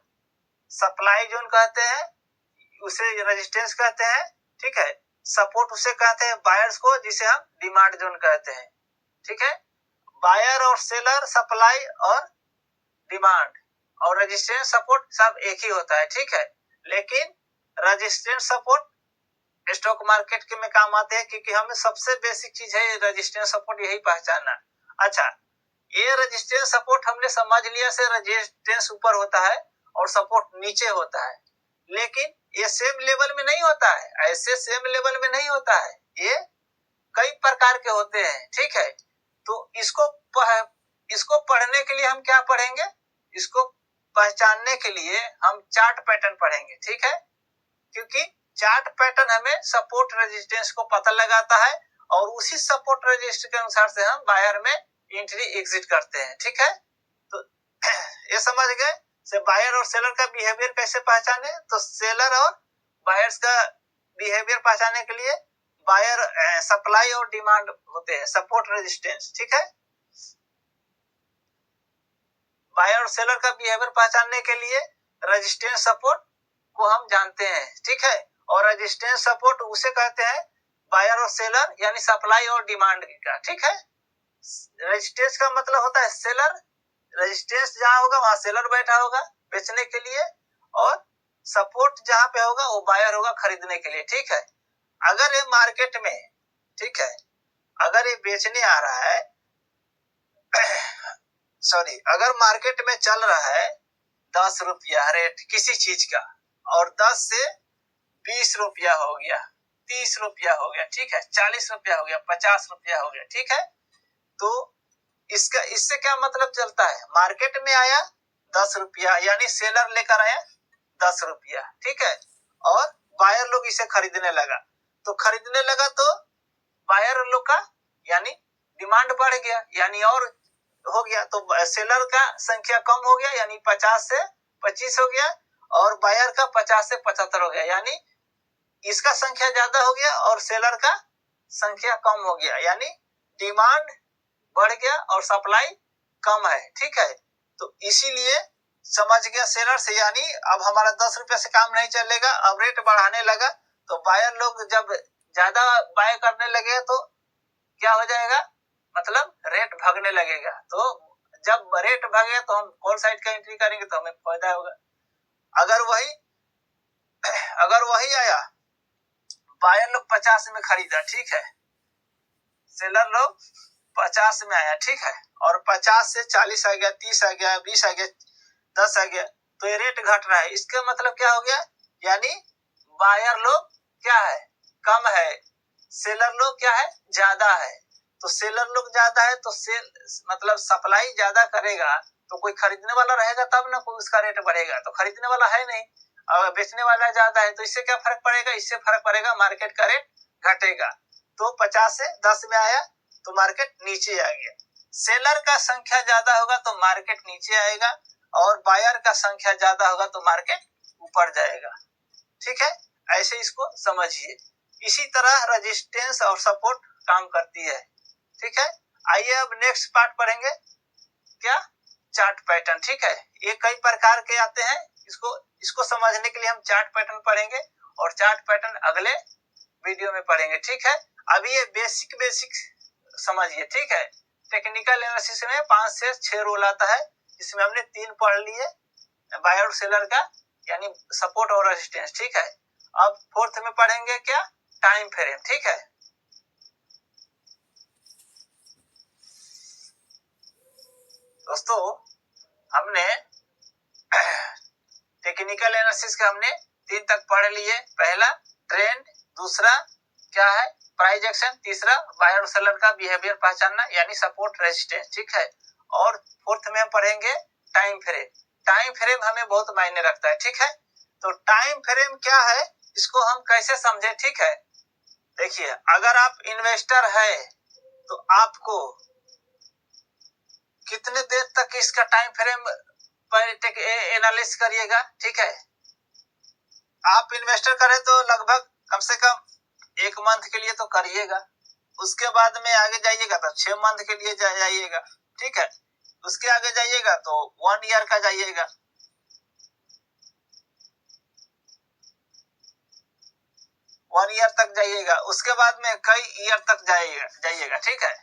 सप्लाई जोन कहते हैं, उसे रेजिस्टेंस कहते हैं, ठीक है। सपोर्ट उसे कहते हैं बायर्स को, जिसे हम डिमांड जोन कहते हैं, ठीक है। बायर और सेलर, सप्लाई और डिमांड और रेजिस्टेंस सपोर्ट सब एक ही होता है, ठीक है। लेकिन रेजिस्टेंस सपोर्ट स्टॉक मार्केट के में काम आते हैं, क्योंकि हमें सबसे बेसिक चीज है रेजिस्टेंस सपोर्ट, यही पहचानना। अच्छा, ये रेजिस्टेंस सपोर्ट हमने समझ लिया से रेजिस्टेंस ऊपर होता है और सपोर्ट नीचे होता है, लेकिन ये सेम लेवल में नहीं होता है, ऐसे सेम लेवल में नहीं होता है, ये कई प्रकार के होते हैं, ठीक है। तो इसको पढ़ने के लिए हम क्या पढ़ेंगे, इसको पहचानने के लिए हम चार्ट पैटर्न पढ़ेंगे, ठीक है। क्योंकि चार्ट पैटर्न हमें सपोर्ट रेजिस्टेंस को पता लगाता है, और उसी सपोर्ट रेजिस्टेंस के अनुसार से हम बायर में एंट्री एग्जिट करते हैं, ठीक है। तो ये समझ गए से बायर और सेलर का बिहेवियर कैसे पहचाने। तो सेलर और बायर्स का बिहेवियर पहचानने के लिए बायर सप्लाई और डिमांड होते हैं, सपोर्ट रेजिस्टेंस, ठीक है। बायर और सेलर का बिहेवियर पहचानने के लिए रेजिस्टेंस सपोर्ट को हम जानते हैं, ठीक है। और रेजिस्टेंस सपोर्ट उसे कहते हैं बायर और सेलर, यानी सप्लाई और डिमांड का, ठीक है। रेजिस्टेंस का मतलब होता है सेलर, रेजिस्टेंस जहां होगा वहां सेलर बैठा होगा बेचने के लिए, और सपोर्ट जहां पे होगा वो बायर होगा खरीदने के लिए, ठीक है। अगर ये मार्केट में, ठीक है, अगर ये बेचने आ रहा है अगर मार्केट में चल रहा है 10 रुपया रेट किसी चीज का, और 10 से 20 रुपया हो गया, 30 रुपया हो गया, ठीक है, 40 रुपया हो गया, 50 रुपया हो गया, ठीक है। तो इससे क्या मतलब चलता है, मार्केट में आया 10 रुपया, यानी सेलर लेकर आया 10 रुपया, ठीक है, और बायर लोग इसे खरीदने लगा, तो खरीदने लगा तो बायर लोग का यानी डिमांड बढ़ गया, यानी और हो गया, तो सेलर का संख्या कम हो गया, यानी 50 से 25 हो गया, और बायर का 50 से 75 हो गया, यानी इसका संख्या ज्यादा हो गया और सेलर का संख्या कम हो गया, यानी डिमांड बढ़ गया और सप्लाई कम है। ठीक है, तो इसीलिए समझ गया सेलर से, यानी अब हमारा 10 रुपए से काम नहीं चलेगा, अब रेट बढ़ाने लगा, तो बायर लोग जब ज्यादा बाय करने लगे तो क्या हो जाएगा, मतलब रेट भागने लगेगा। तो जब रेट भागेगा तो हम कॉल साइड का एंट्री करेंगे तो हमें फायदा होगा। अगर वही आया, बायर लोग 50 में खरीदा, ठीक है, सेलर लोग 50 में आया, ठीक है, और 50 से 40 आ गया, 30 आ गया, 20 आ गया, 10 आ गया, तो ये रेट घट रहा है। इसका मतलब क्या हो गया, यानी बायर लोग क्या है, कम है, सेलर लोग क्या है, ज्यादा है। तो सेलर लोग ज्यादा है तो सेल मतलब सप्लाई ज्यादा करेगा, तो कोई खरीदने वाला रहेगा तब ना कोई उसका रेट बढ़ेगा, तो खरीदने वाला है नहीं, और बेचने वाला ज्यादा है, तो इससे क्या फर्क पड़ेगा, इससे फर्क पड़ेगा मार्केट का रेट घटेगा। तो 50 से 10 में आया तो मार्केट नीचे आ गया। सेलर का संख्या ज्यादा होगा तो मार्केट नीचे आएगा, और बायर का संख्या ज्यादा होगा तो मार्केट ऊपर जाएगा। ठीक है, ऐसे इसको समझिए। इसी तरह रेजिस्टेंस और सपोर्ट काम करती है। ठीक है, आइए अब नेक्स्ट पार्ट पढ़ेंगे, क्या, चार्ट पैटर्न। ठीक है, ये कई प्रकार के आते हैं, इसको समझने के लिए हम चार्ट पैटर्न पढ़ेंगे, और चार्ट पैटर्न अगले वीडियो में पढ़ेंगे। ठीक है, अभी ये बेसिक समझिए। ठीक है, टेक्निकल एनालिसिस में 5 से 6 रोल आता है, जिसमें हमने 3 पढ़ लिए, बायर और सेलर का, यानी सपोर्ट और रेजिस्टेंस। ठीक है, अब फोर्थ में पढ़ेंगे क्या, टाइम फ्रेम। ठीक है, दोस्तों हमने टेक्निकल एनालिसिस का हमने 3 तक पढ़ लिए। पहला ट्रेंड, दूसरा क्या है, प्राइस एक्शन, तीसरा बायर और सेलर का बिहेवियर पहचानना, यानी सपोर्ट रेजिस्टेंस। ठीक है, और फोर्थ में हम पढ़ेंगे टाइम फ्रेम। टाइम फ्रेम हमें बहुत मायने रखता है। ठीक है, तो टाइम फ्रेम क्या है, इसको हम कैसे समझे। ठीक है, देखिए, अगर आप इन्वेस्टर है तो आपको कितने देर तक इसका टाइम फ्रेम पर एनालिसिस करिएगा। ठीक है, आप इन्वेस्टर करें तो लगभग कम से कम 1 मंथ के लिए तो करिएगा, उसके बाद में आगे जाइएगा तो 6 मंथ के लिए जाइएगा। ठीक है, उसके आगे जाइएगा तो 1 ईयर का जाइएगा, 1 ईयर तक जाइएगा, उसके बाद में कई ईयर तक जाइएगा। ठीक है,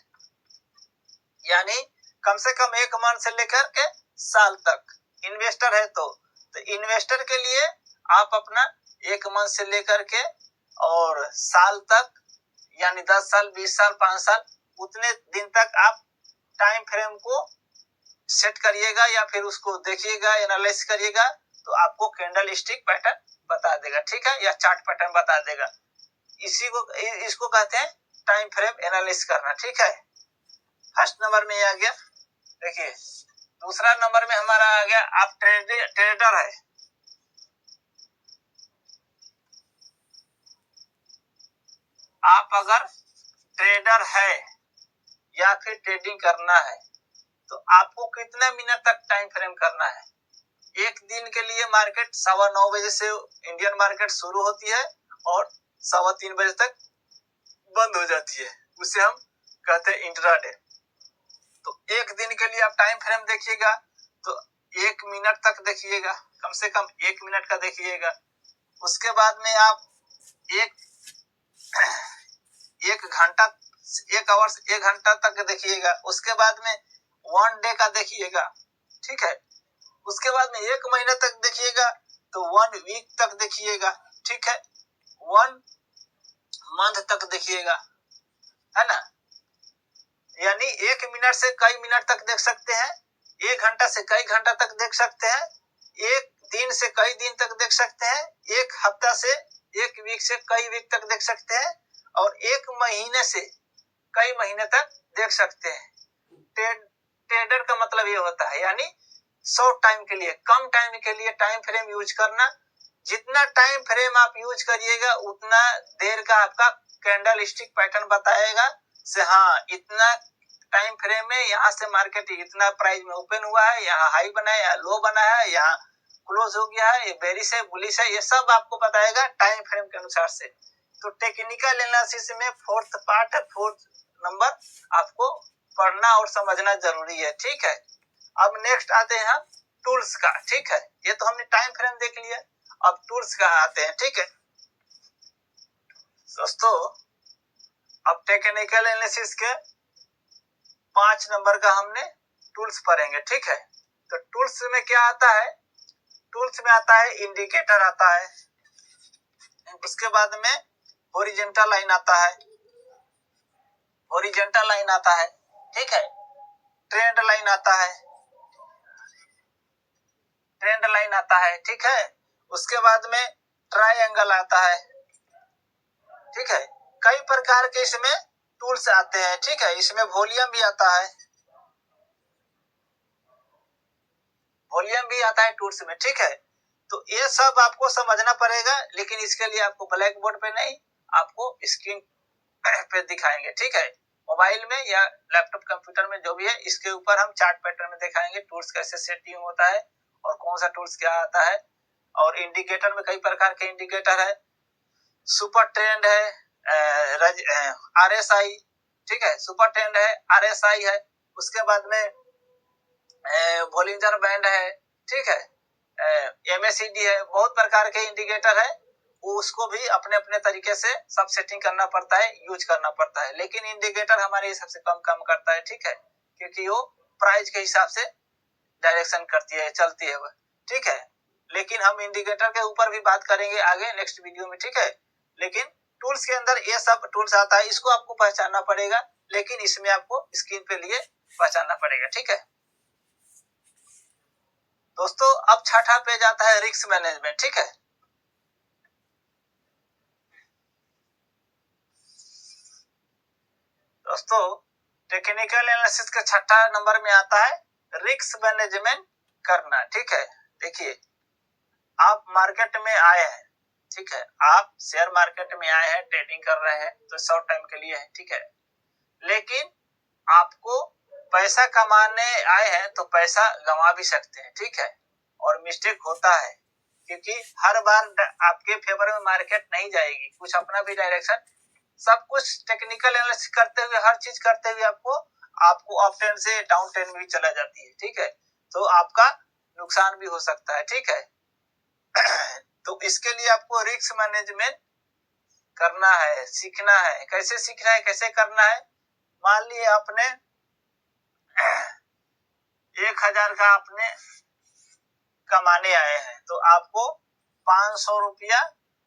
यानी कम से कम 1 मंथ से लेकर के साल तक इन्वेस्टर है तो इन्वेस्टर के लिए आप अपना 1 मंथ से लेकर के और साल तक, यानी 10 साल, 20 साल, 5 साल, उतने दिन तक आप टाइम फ्रेम को सेट करिएगा, या फिर उसको देखिएगा, एनालाइज करिएगा, तो आपको कैंडल स्टिक पैटर्न बता देगा। ठीक है, या चार्ट पैटर्न बता देगा। इसको कहते हैं टाइम फ्रेम एनालिसिस करना। ठीक है, फर्स्ट नंबर में आ गया। देखिए, दूसरा नंबर में हमारा आ गया, आप ट्रेडर है, आप अगर ट्रेडर है या फिर ट्रेडिंग करना है तो आपको कितने मिनट तक टाइम फ्रेम करना है। एक दिन के लिए मार्केट 9:15 बजे से इंडियन मार्केट शुरू होती है और 3:15 बजे तक बंद हो जाती है, उसे हम कहते हैं इंट्राडे। तो एक दिन के लिए आप टाइम फ्रेम देखिएगा तो 1 मिनट तक देखिएगा, कम से कम 1 मिनट का देखिएगा। उसके बाद में आप एक घंटा, 1 आवर्स, 1 घंटा तक देखिएगा। उसके बाद में 1 डे का देखिएगा। ठीक है, उसके बाद में 1 महीने तक देखिएगा तो 1 वीक तक देखिएगा। ठीक है, 1 मंथ तक देखिएगा, है ना, यानी 1 मिनट से कई मिनट तक देख सकते हैं, 1 घंटा से कई घंटा तक देख सकते हैं, 1 दिन से कई दिन तक देख सकते हैं, 1 हफ्ता से 1 वीक से कई वीक तक देख सकते हैं, और 1 महीने से कई महीने तक देख सकते हैं। ट्रेडर का मतलब ये होता है, यानी शॉर्ट टाइम के लिए, कम टाइम के लिए टाइम फ्रेम यूज करना। जितना टाइम फ्रेम आप यूज करिएगा उतना देर का आपका कैंडल स्टिक पैटर्न बताएगा से हाँ, इतना टाइम फ्रेम में यहाँ से मार्केट इतना प्राइस में ओपन हुआ है, यहाँ हाई बना है, यहाँ लो बना है, यहाँ क्लोज हो गया है, ये बेरिश है, बुलिश है, ये सब आपको बताएगा टाइम फ्रेम के अनुसार से। तो टेक्निकल एनालिसिस में फोर्थ पार्ट है, फोर्थ नंबर आपको पढ़ना और समझना जरूरी है, ठीक है। अब नेक्स्ट आते हैं हम टूल्स का, ठीक है। ये तो हमने टाइम फ्रेम देख लिया, अब टूल्स का आते हैं, ठीक है दोस्तों। अब टेक्निकल एनालिसिस के 5 नंबर का हमने टूल्स पढ़ेंगे, ठीक है। तो टूल्स में क्या आता है, टूल्स में आता है इंडिकेटर आता है, उसके बाद में हॉरिजॉन्टल लाइन आता है, हॉरिजॉन्टल लाइन आता है, ठीक है। ट्रेंड लाइन आता है, ट्रेंड लाइन आता है, ठीक है। उसके बाद में ट्रायंगल आता है, ठीक है। कई प्रकार के इसमें टूल्स आते हैं, ठीक है। इसमें वॉल्यूम भी आता है, वॉल्यूम भी आता है टूल्स में, ठीक है। तो ये सब आपको समझना पड़ेगा, लेकिन इसके लिए आपको ब्लैक बोर्ड पे नहीं, आपको स्क्रीन पे दिखाएंगे, ठीक है। मोबाइल में या लैपटॉप कंप्यूटर में जो भी है, इसके ऊपर हम चार्ट पैटर्न में दिखाएंगे टूल्स कैसे सेटिंग होता है और कौन सा टूल्स क्या आता है। और इंडिकेटर में कई प्रकार के इंडिकेटर है, सुपर ट्रेंड है, RSI, ठीक है, सुपर ट्रेंड है, RSI है। उसके बाद में बोलिंजर बैंड है, ठीक है, MACD है, बहुत प्रकार के इंडिकेटर है। उसको भी अपने अपने तरीके से सब सेटिंग करना पड़ता है, यूज करना पड़ता है। लेकिन इंडिकेटर हमारे हिसाब से कम करता है, ठीक है, क्योंकि वो प्राइस के हिसाब से डायरेक्शन करती है, चलती है, ठीक है। लेकिन हम इंडिकेटर के ऊपर भी बात करेंगे आगे नेक्स्ट वीडियो में, ठीक है। लेकिन टूल्स के अंदर ये सब टूल्स आता है, इसको आपको पहचानना पड़ेगा, लेकिन इसमें आपको स्क्रीन पे लिए पहचानना पड़ेगा, ठीक है दोस्तों। अब छठा पेज आता है रिस्क मैनेजमेंट, ठीक है। दोस्तों टेक्निकल एनालिसिस के छठा नंबर में आता है रिस्क मैनेजमेंट करना, ठीक है। देखिए आप मार्केट में आए हैं, ठीक है, आप शेयर मार्केट में आए हैं, ट्रेडिंग कर रहे हैं, तो शॉर्ट टाइम के लिए है, ठीक है। लेकिन आपको पैसा कमाने आए हैं तो पैसा गंवा भी सकते हैं, ठीक है। और मिस्टेक होता है, क्योंकि हर बार आपके फेवर में मार्केट नहीं जाएगी, कुछ अपना भी डायरेक्शन, सब कुछ टेक्निकल एनालिसिस करते हुए, हर चीज करते हुए आपको अप ट्रेंड से डाउन ट्रेंड भी चला जाती है, ठीक है। तो आपका नुकसान भी हो सकता है, ठीक है। तो इसके लिए आपको रिस्क मैनेजमेंट करना है, सीखना है। कैसे सीखना है, कैसे करना है, मान लिए आपने 1000 का आपने कमाने आए हैं, तो आपको 500 रुपया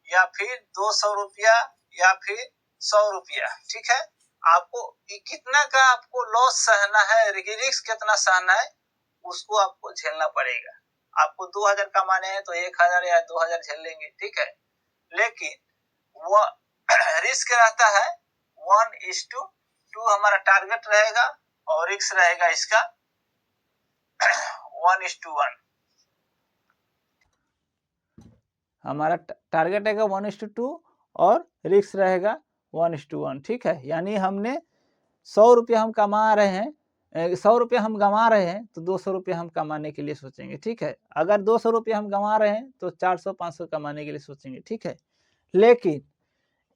या फिर 200 रुपया या फिर 100 रुपया, ठीक है, आपको कितना का आपको लॉस सहना है, रिस्क कितना सहना है, उसको आपको झेलना पड़ेगा। आपको 2000 कमाने हैं तो 1000 या 2000 झेल लेंगे, ठीक है। लेकिन वो रिस्क रहता है 1:2 हमारा टारगेट रहेगा, और रिस्क रहेगा इसका 1:1। हमारा टारगेट रहेगा 1:2 और रिस्क रहेगा 1:1, ठीक है। यानी हमने 100 रुपया हम कमा रहे हैं, 100 रुपया हम गंवा रहे हैं, तो 200 रुपया हम कमाने के लिए सोचेंगे, ठीक है। अगर 200 रुपया हम गंवा रहे हैं तो 400-500 कमाने के लिए सोचेंगे, ठीक है। लेकिन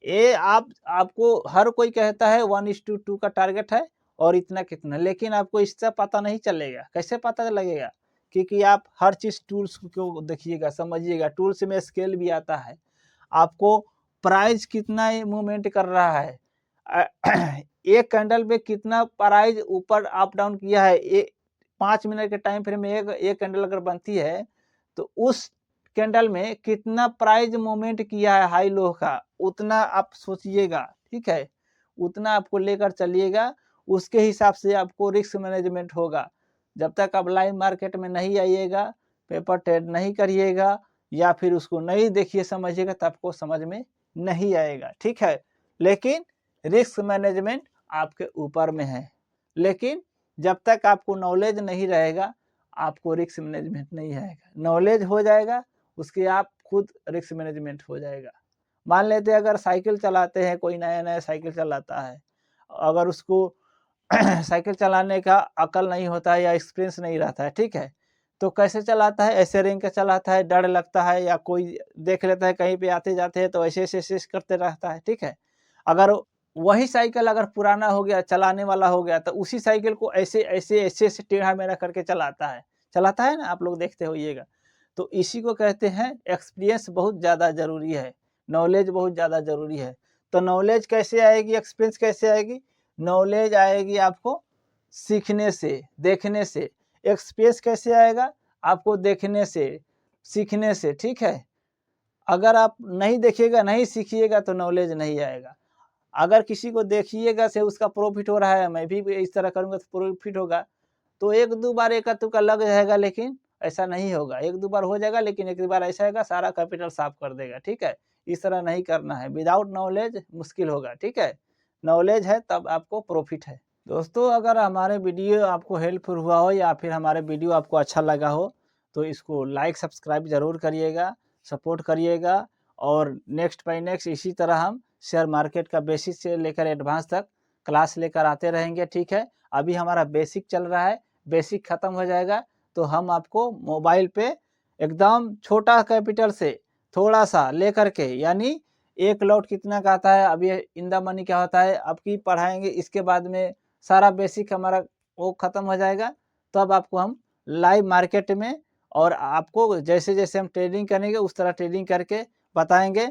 ये आपको हर कोई कहता है 1:2 का टारगेट है और इतना कितना, लेकिन आपको इससे पता नहीं चलेगा। कैसे पता लगेगा, क्योंकि आप हर चीज टूल्स को देखिएगा, समझिएगा। टूल्स में स्केल भी आता है, आपको प्राइस कितना मूवमेंट कर रहा है, एक कैंडल पे कितना प्राइस ऊपर अप डाउन किया है, 5 मिनट के टाइम फ्रेम में एक कैंडल अगर बनती है तो उस कैंडल में कितना प्राइस मूवमेंट किया है हाई लो का, उतना आप सोचिएगा, ठीक है। उतना आपको लेकर चलिएगा, उसके हिसाब से आपको रिस्क मैनेजमेंट होगा। जब तक आप लाइव मार्केट में नहीं आइएगा, पेपर ट्रेड नहीं करिएगा या फिर उसको नहीं देखिए समझिएगा, तो आपको समझ में नहीं आएगा, ठीक है। लेकिन रिस्क मैनेजमेंट आपके ऊपर में है, लेकिन जब तक आपको नॉलेज नहीं रहेगा आपको रिस्क मैनेजमेंट नहीं आएगा। नॉलेज हो जाएगा उसके आप खुद रिस्क मैनेजमेंट हो जाएगा। मान लेते हैं अगर साइकिल चलाते हैं, कोई नया साइकिल चलाता है, अगर उसको साइकिल चलाने का अकल नहीं होता है या एक्सपीरियंस नहीं रहता है, ठीक है, तो कैसे चलाता है, ऐसे रेंग के चलाता है, डर लगता है या कोई देख लेता है कहीं पे आते जाते हैं तो ऐसे ऐसे ऐसे करते रहता है, ठीक है। अगर वही साइकिल अगर पुराना हो गया, चलाने वाला हो गया, तो उसी साइकिल को ऐसे ऐसे ऐसे ऐसे टेढ़ा मेढ़ा करके चलाता है ना, आप लोग देखते होइएगा। तो इसी को कहते हैं एक्सपीरियंस बहुत ज़्यादा ज़रूरी है, नॉलेज बहुत ज़्यादा ज़रूरी है। तो नॉलेज कैसे आएगी, एक्सपीरियंस कैसे आएगी? नॉलेज आएगी आपको सीखने से, देखने से। एक्सपीरियंस कैसे आएगा? आपको देखने से, सीखने से, ठीक है। अगर आप नहीं देखिएगा, नहीं सीखिएगा तो नॉलेज नहीं आएगा। अगर किसी को देखिएगा से उसका प्रॉफिट हो रहा है, मैं भी इस तरह करूँगा तो प्रॉफिट होगा, तो 1-2 बार एका-तुका लग जाएगा, लेकिन ऐसा नहीं होगा। 1-2 बार हो जाएगा, लेकिन एक बार ऐसा आएगा सारा कैपिटल साफ कर देगा, ठीक है? इस तरह नहीं करना है, विदाउट नॉलेज मुश्किल होगा, ठीक है? नॉलेज है तब आपको प्रॉफिट है। दोस्तों, अगर हमारे वीडियो आपको हेल्पफुल हुआ हो या फिर हमारे वीडियो आपको अच्छा लगा हो, तो इसको लाइक, सब्सक्राइब ज़रूर करिएगा, सपोर्ट करिएगा और नेक्स्ट बाय नेक्स्ट इसी तरह हम शेयर मार्केट का बेसिक से लेकर एडवांस तक क्लास लेकर आते रहेंगे, ठीक है? अभी हमारा बेसिक चल रहा है, बेसिक ख़त्म हो जाएगा तो हम आपको मोबाइल पे एकदम छोटा कैपिटल से थोड़ा-सा लेकर के, यानी 1 लॉट कितना का आता है, अब ये इन द मनी क्या होता है, आपकी पढ़ाएँगे, इसके बाद में सारा बेसिक हमारा वो ख़त्म हो जाएगा, तब आपको हम लाइव मार्केट में और आपको जैसे-जैसे हम ट्रेडिंग करेंगे उस तरह ट्रेडिंग करके बताएँगे